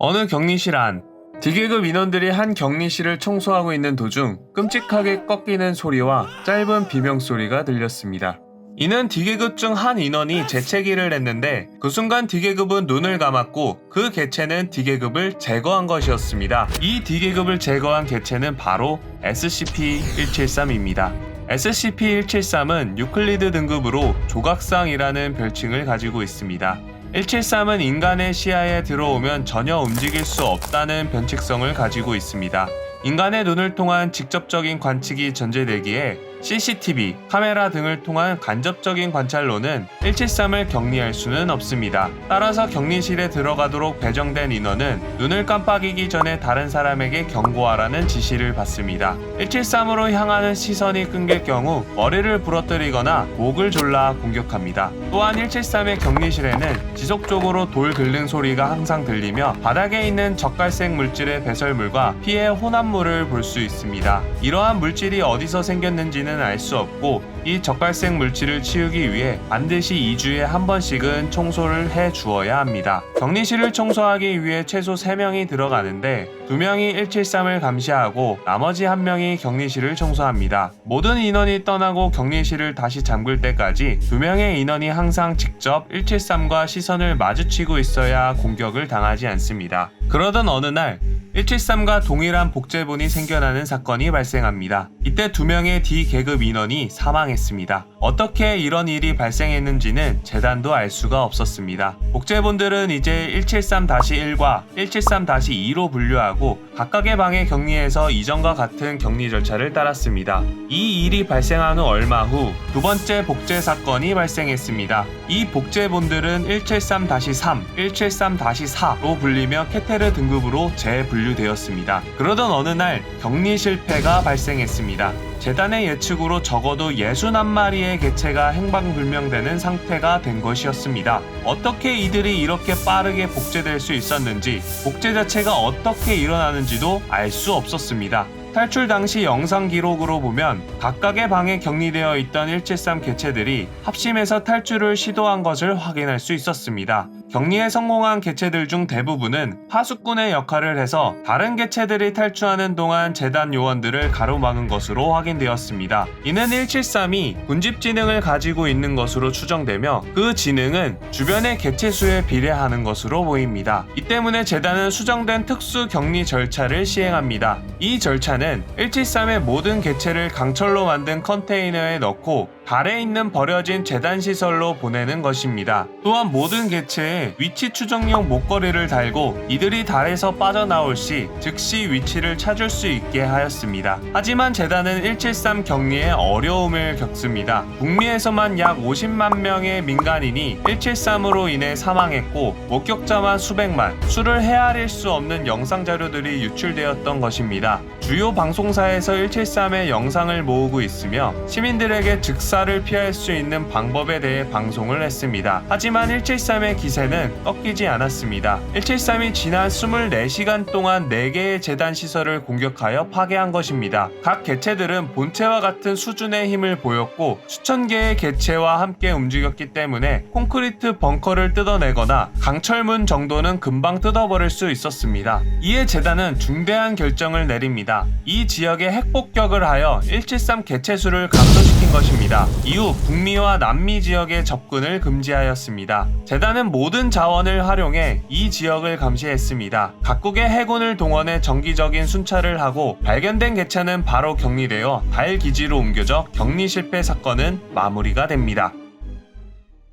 어느 격리실 안, D계급 인원들이 한 격리실을 청소하고 있는 도중 끔찍하게 꺾이는 소리와 짧은 비명소리가 들렸습니다. 이는 D계급 중 한 인원이 재채기를 했는데 그 순간 D계급은 눈을 감았고 그 개체는 D계급을 제거한 것이었습니다. 이 D계급을 제거한 개체는 바로 SCP-173입니다. SCP-173은 유클리드 등급으로 조각상이라는 별칭을 가지고 있습니다. 173은 인간의 시야에 들어오면 전혀 움직일 수 없다는 변칙성을 가지고 있습니다. 인간의 눈을 통한 직접적인 관측이 전제되기에 CCTV, 카메라 등을 통한 간접적인 관찰로는 173을 격리할 수는 없습니다. 따라서 격리실에 들어가도록 배정된 인원은 눈을 깜빡이기 전에 다른 사람에게 경고하라는 지시를 받습니다. 173으로 향하는 시선이 끊길 경우 머리를 부러뜨리거나 목을 졸라 공격합니다. 또한 173의 격리실에는 지속적으로 돌 긁는 소리가 항상 들리며 바닥에 있는 적갈색 물질의 배설물과 피의 혼합물을 볼 수 있습니다. 이러한 물질이 어디서 생겼는지는 알 수 없고 이 적갈색 물질을 치우기 위해 반드시 2주에 한 번씩은 청소를 해 주어야 합니다. 격리실을 청소하기 위해 최소 3명이 들어가는데 2명이 173을 감시하고 나머지 1명이 격리실을 청소합니다. 모든 인원이 떠나고 격리실을 다시 잠글 때까지 2명의 인원이 항상 직접 173과 시선을 마주치고 있어야 공격을 당하지 않습니다. 그러던 어느 날 173과 동일한 복제본이 생겨나는 사건이 발생합니다. 이때 2명의 D계급 인원이 사망했습니다. 어떻게 이런 일이 발생했는지는 재단도 알 수가 없었습니다. 복제본들은 이제 173-1과 173-2로 분류하고 각각의 방에 격리해서 이전과 같은 격리 절차를 따랐습니다. 이 일이 발생한 후 얼마 후 두 번째 복제 사건이 발생했습니다. 이 복제본들은 173-3, 173-4로 불리며 케테르 등급으로 재분류되었습니다. 그러던 어느 날 격리 실패가 발생했습니다. 재단의 예측으로 적어도 61마리의 개체가 행방불명되는 상태가 된 것이었습니다. 어떻게 이들이 이렇게 빠르게 복제될 수 있었는지, 복제 자체가 어떻게 일어나는지도 알 수 없었습니다. 탈출 당시 영상 기록으로 보면 각각의 방에 격리되어 있던 173 개체들이 합심해서 탈출을 시도한 것을 확인할 수 있었습니다. 격리에 성공한 개체들 중 대부분은 파수꾼의 역할을 해서 다른 개체들이 탈출하는 동안 재단 요원들을 가로막은 것으로 확인되었습니다. 이는 173이 군집 지능을 가지고 있는 것으로 추정되며 그 지능은 주변의 개체 수에 비례하는 것으로 보입니다. 이 때문에 재단은 수정된 특수 격리 절차를 시행합니다. 이 절차는 173의 모든 개체를 강철로 만든 컨테이너에 넣고 달에 있는 버려진 재단 시설로 보내는 것입니다. 또한 모든 개체에 위치 추정용 목걸이를 달고 이들이 달에서 빠져나올 시 즉시 위치를 찾을 수 있게 하였습니다. 하지만 재단은 173 격리에 어려움을 겪습니다. 북미에서만 약 50만 명의 민간인이 173으로 인해 사망했고 목격자만 수백만, 수를 헤아릴 수 없는 영상 자료들이 유출되었던 것입니다. 주요 방송사에서 173의 영상을 모으고 있으며 시민들에게 즉사를 피할 수 있는 방법에 대해 방송을 했습니다. 하지만 173의 기세는 꺾이지 않았습니다. 173이 지난 24시간 동안 4개의 재단 시설을 공격하여 파괴한 것입니다. 각 개체들은 본체와 같은 수준의 힘을 보였고 수천 개의 개체와 함께 움직였기 때문에 콘크리트 벙커를 뜯어내거나 강철문 정도는 금방 뜯어버릴 수 있었습니다. 이에 재단은 중대한 결정을 내립니다. 이 지역에 핵폭격을 하여 173 개체 수를 감소시킨 것입니다. 이후 북미와 남미 지역의 접근을 금지하였습니다. 재단은 모든 자원을 활용해 이 지역을 감시했습니다. 각국의 해군을 동원해 정기적인 순찰을 하고 발견된 개체는 바로 격리되어 달 기지로 옮겨져 격리 실패 사건은 마무리가 됩니다.